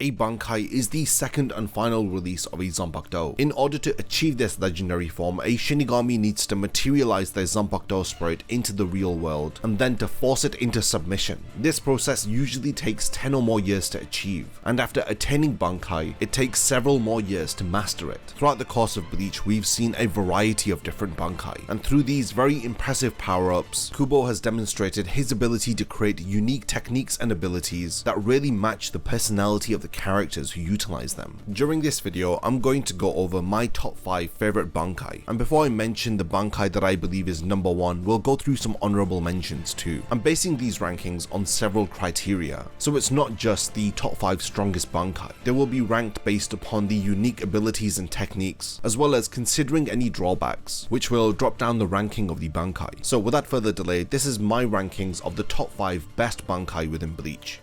A Bankai is the second and final release of a Zanpakuto. In order to achieve this legendary form, a Shinigami needs to materialize their Zanpakuto spirit into the real world, and then to force it into submission. This process usually takes 10 or more years to achieve, and after attaining Bankai, it takes several more years to master it. Throughout the course of Bleach, we've seen a variety of different Bankai, and through these very impressive power-ups, Kubo has demonstrated his ability to create unique techniques and abilities that really match the personality of the characters who utilize them. During this video, I'm going to go over my top 5 favorite Bankai, and before I mention the Bankai that I believe is number 1, we'll go through some honorable mentions too. I'm basing these rankings on several criteria, so it's not just the top 5 strongest Bankai. They will be ranked based upon the unique abilities and techniques, as well as considering any drawbacks, which will drop down the ranking of the Bankai. So without further delay, this is my rankings of the top 5 best Bankai within Bleach.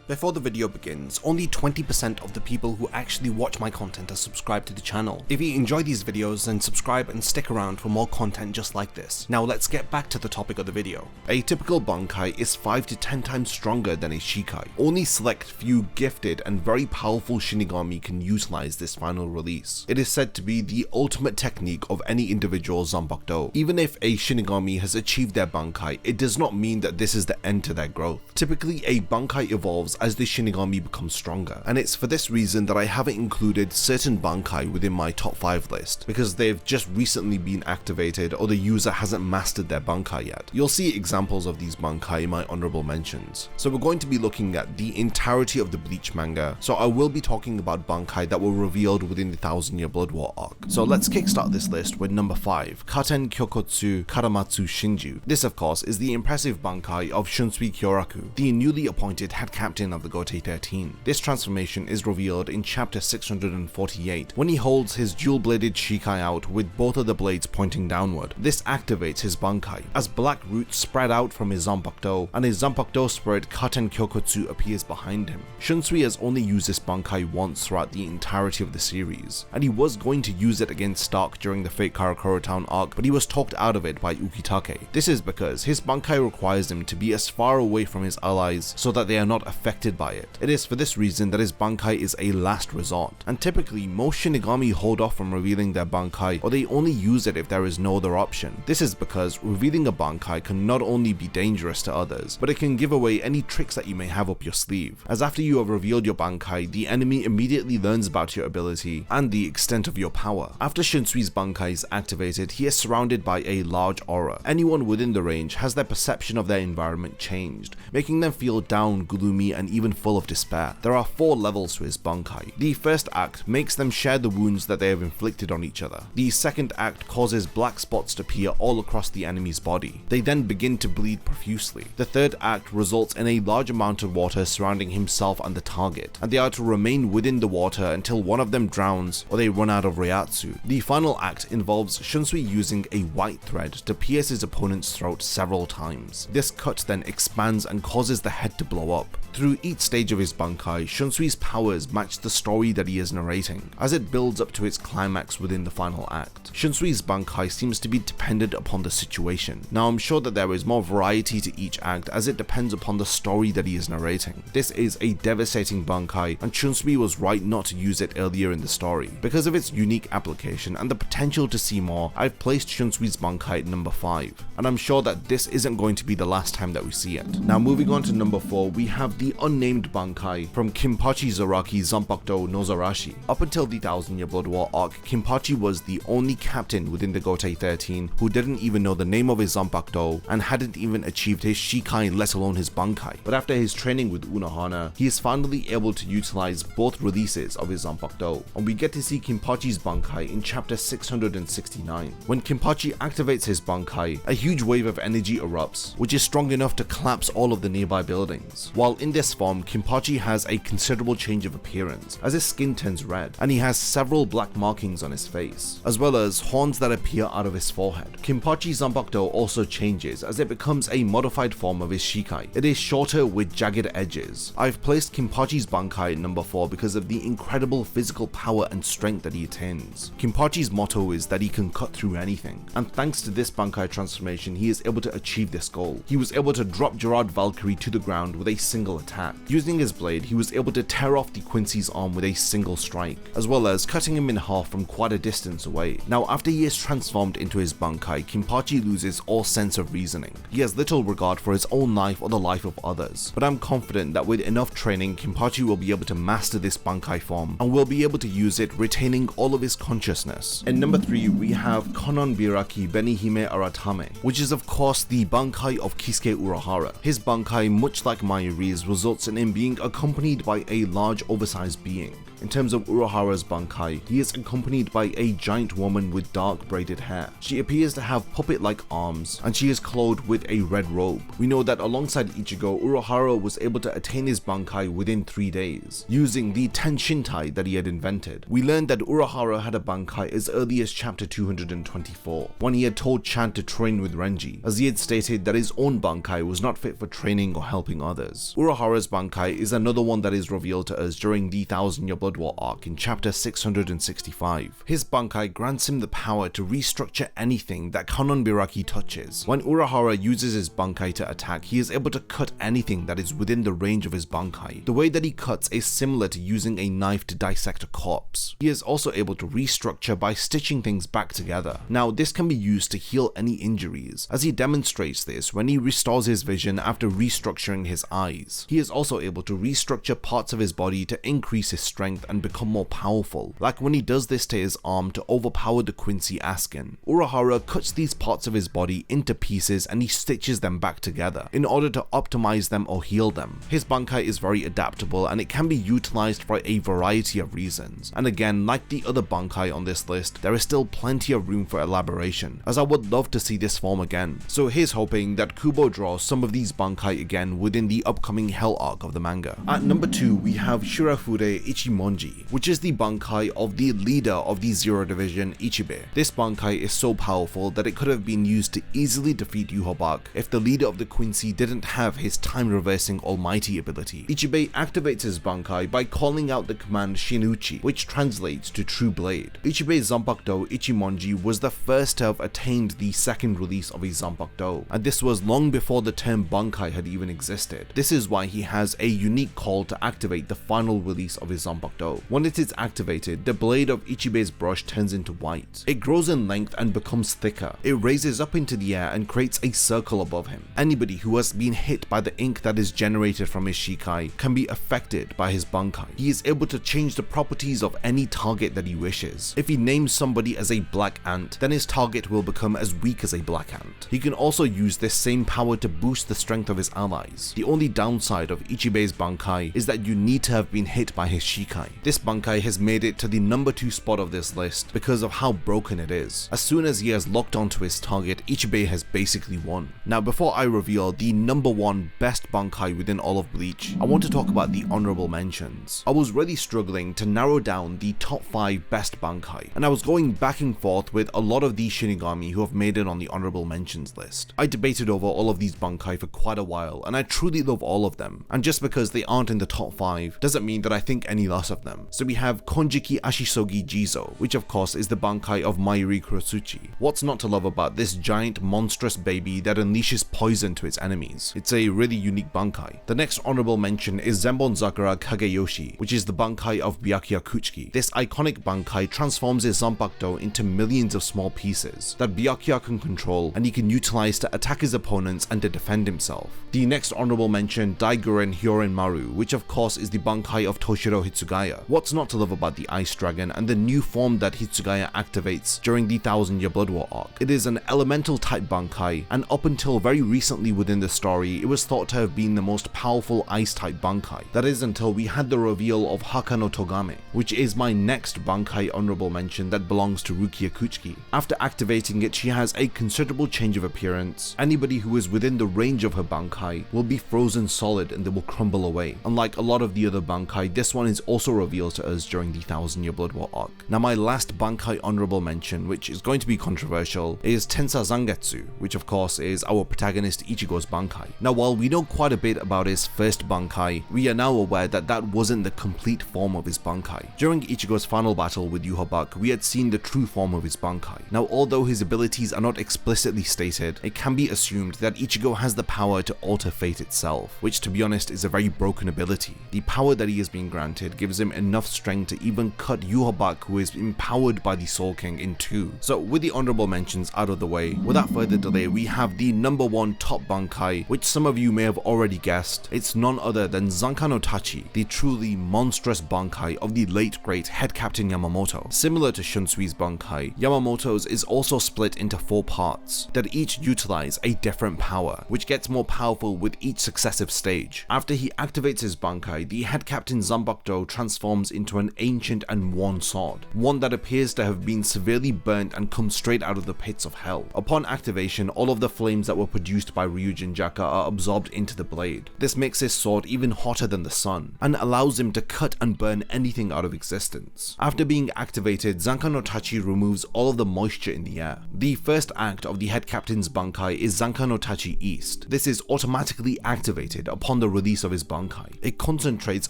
Before the video begins, only 20% of the people who actually watch my content are subscribed to the channel. If you enjoy these videos, then subscribe and stick around for more content just like this. Now let's get back to the topic of the video. A typical Bankai is 5 to 10 times stronger than a Shikai. Only select few gifted and very powerful Shinigami can utilize this final release. It is said to be the ultimate technique of any individual Zanpakuto. Even if a Shinigami has achieved their Bankai, it does not mean that this is the end to their growth. Typically, a Bankai evolves as the Shinigami becomes stronger, and it's for this reason that I haven't included certain Bankai within my top 5 list, because they've just recently been activated or the user hasn't mastered their Bankai yet. You'll see examples of these Bankai in my honorable mentions. So we're going to be looking at the entirety of the Bleach manga, so I will be talking about Bankai that were revealed within the 1000-Year Blood War arc. So let's kickstart this list with number 5, Katen Kyokotsu Karamatsu Shinju. This of course is the impressive Bankai of Shunsui Kyoraku, the newly appointed head captain of the Gotei 13. This transformation is revealed in chapter 648 when he holds his dual-bladed Shikai out with both of the blades pointing downward. This activates his Bankai as black roots spread out from his Zanpakuto, and his Zanpakuto spirit Katen Kyokotsu appears behind him. Shunsui has only used this Bankai once throughout the entirety of the series, and he was going to use it against Stark during the Fate Karakura Town arc, but he was talked out of it by Ukitake. This is because his Bankai requires him to be as far away from his allies so that they are not affected by it. It is for this reason that his Bankai is a last resort, and typically most Shinigami hold off from revealing their Bankai, or they only use it if there is no other option. This is because revealing a Bankai can not only be dangerous to others, but it can give away any tricks that you may have up your sleeve, as after you have revealed your Bankai, the enemy immediately learns about your ability and the extent of your power. After Shunsui's Bankai is activated, he is surrounded by a large aura. Anyone within the range has their perception of their environment changed, making them feel down, gloomy, and even full of despair. There are 4 levels to his Bankai. The first act makes them share the wounds that they have inflicted on each other. The second act causes black spots to appear all across the enemy's body. They then begin to bleed profusely. The third act results in a large amount of water surrounding himself and the target, and they are to remain within the water until one of them drowns or they run out of Reiatsu. The final act involves Shunsui using a white thread to pierce his opponent's throat several times. This cut then expands and causes the head to blow up. Through each stage of his Bankai, Shunsui's powers match the story that he is narrating, as it builds up to its climax within the final act. Shunsui's Bankai seems to be dependent upon the situation. Now I'm sure that there is more variety to each act as it depends upon the story that he is narrating. This is a devastating Bankai, and Shunsui was right not to use it earlier in the story. Because of its unique application and the potential to see more, I've placed Shunsui's Bankai at number 5, and I'm sure that this isn't going to be the last time that we see it. Now moving on to number 4, we have the unnamed Bankai from Kinpachi Zaraki Zanpakuto Nozarashi. Up until the 1000-Year Blood War arc, Kinpachi was the only captain within the Gotei 13 who didn't even know the name of his Zanpakuto and hadn't even achieved his Shikai, let alone his Bankai. But after his training with Unohana, he is finally able to utilize both releases of his Zanpakuto, and we get to see Kinpachi's Bankai in chapter 669. When Kinpachi activates his Bankai, a huge wave of energy erupts, which is strong enough to collapse all of the nearby buildings. While in this this form, Kinpachi has a considerable change of appearance, as his skin turns red, and he has several black markings on his face, as well as horns that appear out of his forehead. Kinpachi Zanpakuto also changes as it becomes a modified form of his Shikai. It is shorter with jagged edges. I've placed Kinpachi's Bankai at number 4 because of the incredible physical power and strength that he attains. Kinpachi's motto is that he can cut through anything, and thanks to this Bankai transformation, he is able to achieve this goal. He was able to drop Gerard Valkyrie to the ground with a single attack. Using his blade, he was able to tear off the Quincy's arm with a single strike, as well as cutting him in half from quite a distance away. Now, after he is transformed into his Bankai, Kinpachi loses all sense of reasoning. He has little regard for his own life or the life of others, but I'm confident that with enough training, Kinpachi will be able to master this Bankai form and will be able to use it, retaining all of his consciousness. In number 3, we have Konon Biraki Benihime Aratame, which is of course the Bankai of Kisuke Urahara. His Bankai, much like Mayuri's, results in him being accompanied by a large oversized being. In terms of Urahara's Bankai, he is accompanied by a giant woman with dark braided hair. She appears to have puppet-like arms, and she is clothed with a red robe. We know that alongside Ichigo, Urahara was able to attain his Bankai within 3 days, using the Tenshintai that he had invented. We learned that Urahara had a Bankai as early as chapter 224, when he had told Chan to train with Renji, as he had stated that his own Bankai was not fit for training or helping others. Urahara's Bankai is another one that is revealed to us during the 1000-year Blood War arc in chapter 665. His Bankai grants him the power to restructure anything that Konon Biraki touches. When Urahara uses his Bankai to attack, he is able to cut anything that is within the range of his Bankai. The way that he cuts is similar to using a knife to dissect a corpse. He is also able to restructure by stitching things back together. Now, this can be used to heal any injuries, as he demonstrates this when he restores his vision after restructuring his eyes. He is also able to restructure parts of his body to increase his strength and become more powerful, like when he does this to his arm to overpower the Quincy Askin. Urahara cuts these parts of his body into pieces and he stitches them back together in order to optimize them or heal them. His Bankai is very adaptable and it can be utilized for a variety of reasons, and again, like the other Bankai on this list, there is still plenty of room for elaboration, as I would love to see this form again. So here's hoping that Kubo draws some of these Bankai again within the upcoming Hell arc of the manga. At number 2, we have Shirafure Ichimonji, which is the Bankai of the leader of the Zero Division, Ichibe. This Bankai is so powerful that it could have been used to easily defeat Yhwach if the leader of the Quincy didn't have his time-reversing almighty ability. Ichibe activates his Bankai by calling out the command Shinuchi, which translates to True Blade. Ichibe's Zanpakuto Ichimonji was the first to have attained the second release of his Zanpakuto, and this was long before the term Bankai had even existed. This is why he has a unique call to activate the final release of his Zanpakuto. When it is activated, the blade of Ichibe's brush turns into white. It grows in length and becomes thicker. It raises up into the air and creates a circle above him. Anybody who has been hit by the ink that is generated from his Shikai can be affected by his Bankai. He is able to change the properties of any target that he wishes. If he names somebody as a black ant, then his target will become as weak as a black ant. He can also use this same power to boost the strength of his allies. The only downside of Ichibe's Bankai is that you need to have been hit by his Shikai. This Bankai has made it to the number 2 spot of this list because of how broken it is. As soon as he has locked onto his target, Ichibe has basically won. Now, before I reveal the number 1 best Bankai within all of Bleach, I want to talk about the honorable mentions. I was really struggling to narrow down the top 5 best Bankai, and I was going back and forth with a lot of these Shinigami who have made it on the honorable mentions list. I debated over all of these Bankai for quite a while, and I truly love all of them, and just because they aren't in the top 5 doesn't mean that I think any less of them. So we have Konjiki Ashisogi Jizo, which of course is the Bankai of Mayuri Kurosuchi. What's not to love about this giant monstrous baby that unleashes poison to its enemies? It's a really unique Bankai. The next honorable mention is Zenbon Sakura Kageyoshi, which is the Bankai of Byakuya Kuchiki. This iconic Bankai transforms his Zanpakuto into millions of small pieces that Byakuya can control and he can utilize to attack his opponents and to defend himself. The next honorable mention, Daiguren Hyorin Maru, which of course is the Bankai of Toshiro Hitsugaya. Hitsugaya. What's not to love about the Ice Dragon and the new form that Hitsugaya activates during the 1000-year Blood War arc? It is an elemental type Bankai, and up until very recently within the story, it was thought to have been the most powerful ice type Bankai. That is until we had the reveal of Haka no Togame, which is my next Bankai honorable mention that belongs to Rukia Kuchiki. After activating it, she has a considerable change of appearance. Anybody who is within the range of her Bankai will be frozen solid and they will crumble away. Unlike a lot of the other Bankai, this one is also revealed to us during the 1000-year Blood War arc. Now my last Bankai honorable mention, which is going to be controversial, is Tensa Zangetsu, which of course is our protagonist Ichigo's Bankai. Now while we know quite a bit about his first Bankai, we are now aware that that wasn't the complete form of his Bankai. During Ichigo's final battle with Yhwach, we had seen the true form of his Bankai. Now although his abilities are not explicitly stated, it can be assumed that Ichigo has the power to alter fate itself, which to be honest is a very broken ability. The power that he has been granted gives him enough strength to even cut Yhwach, who is empowered by the Soul King, in two. So with the honorable mentions out of the way, without further delay, we have the number one top Bankai, which some of you may have already guessed. It's none other than Zanka no Tachi, the truly monstrous Bankai of the late great head captain Yamamoto. Similar to Shunsui's Bankai, Yamamoto's is also split into 4 parts that each utilize a different power, which gets more powerful with each successive stage. After he activates his Bankai, the head captain Zanpakuto transforms into an ancient and worn sword, one that appears to have been severely burnt and come straight out of the pits of hell. Upon activation, all of the flames that were produced by Ryujin Jaka are absorbed into the blade. This makes his sword even hotter than the sun, and allows him to cut and burn anything out of existence. After being activated, Zanka no Tachi removes all of the moisture in the air. The first act of the head captain's Bankai is Zanka no Tachi East. This is automatically activated upon the release of his Bankai. It concentrates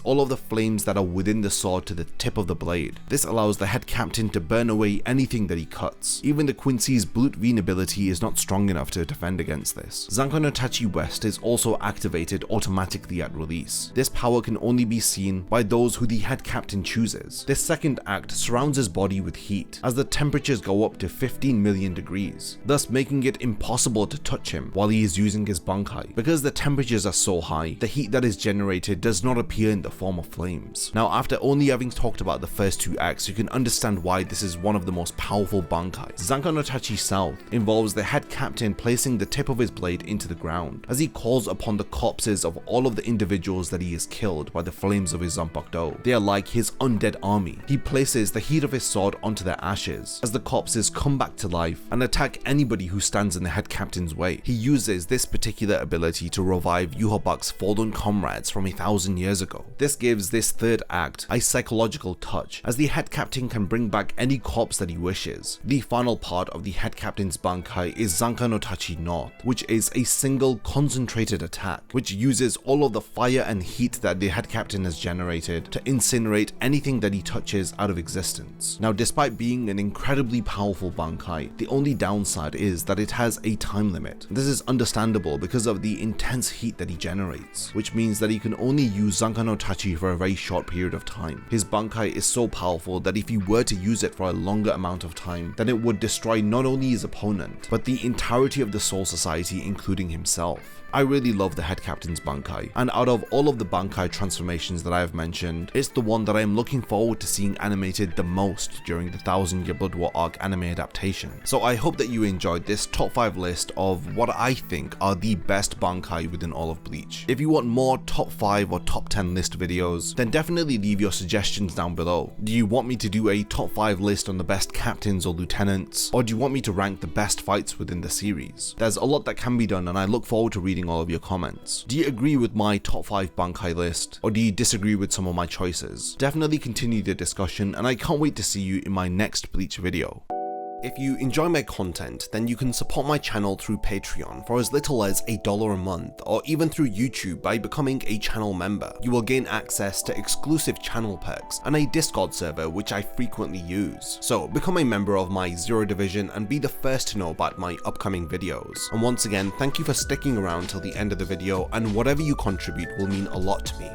all of the flames that are within the sword to the tip of the blade. This allows the head captain to burn away anything that he cuts. Even the Quincy's Blutveen ability is not strong enough to defend against this. Zanka no Tachi West is also activated automatically at release. This power can only be seen by those who the head captain chooses. This second act surrounds his body with heat, as the temperatures go up to 15 million degrees, thus making it impossible to touch him while he is using his Bankai. Because the temperatures are so high, the heat that is generated does not appear in the form of flames. Now after only having talked about the first 2 acts, you can understand why this is one of the most powerful Bankai. Zanka no Tachi South involves the head captain placing the tip of his blade into the ground, as he calls upon the corpses of all of the individuals that he has killed by the flames of his Zanpakuto. They are like his undead army. He places the heat of his sword onto their ashes, as the corpses come back to life and attack anybody who stands in the head captain's way. He uses this particular ability to revive Yhwach's fallen comrades from 1000 years ago. This gives this third act a psychological touch, as the head captain can bring back any corpse that he wishes. The final part of the head captain's Bankai is Zanka no Tachi North, which is a single concentrated attack, which uses all of the fire and heat that the head captain has generated to incinerate anything that he touches out of existence. Now despite being an incredibly powerful Bankai, the only downside is that it has a time limit. This is understandable because of the intense heat that he generates, which means that he can only use Zanka no Tachi for a very short period of time. His Bankai is so powerful that if he were to use it for a longer amount of time, then it would destroy not only his opponent, but the entirety of the Soul Society, including himself. I really love the head captain's Bankai, and out of all of the Bankai transformations that I have mentioned, it's the one that I am looking forward to seeing animated the most during the 1000-year Blood War arc anime adaptation. So I hope that you enjoyed this top 5 list of what I think are the best Bankai within all of Bleach. If you want more top 5 or top 10 list videos, then definitely leave your suggestions down below. Do you want me to do a top 5 list on the best captains or lieutenants, or do you want me to rank the best fights within the series? There's a lot that can be done, and I look forward to reading all of your comments. Do you agree with my top 5 Bankai list, or do you disagree with some of my choices? Definitely continue the discussion, and I can't wait to see you in my next Bleach video. If you enjoy my content, then you can support my channel through Patreon for as little as $1 a month, or even through YouTube by becoming a channel member. You will gain access to exclusive channel perks and a Discord server which I frequently use. So become a member of my Zero Division and be the first to know about my upcoming videos. And once again, thank you for sticking around till the end of the video, and whatever you contribute will mean a lot to me.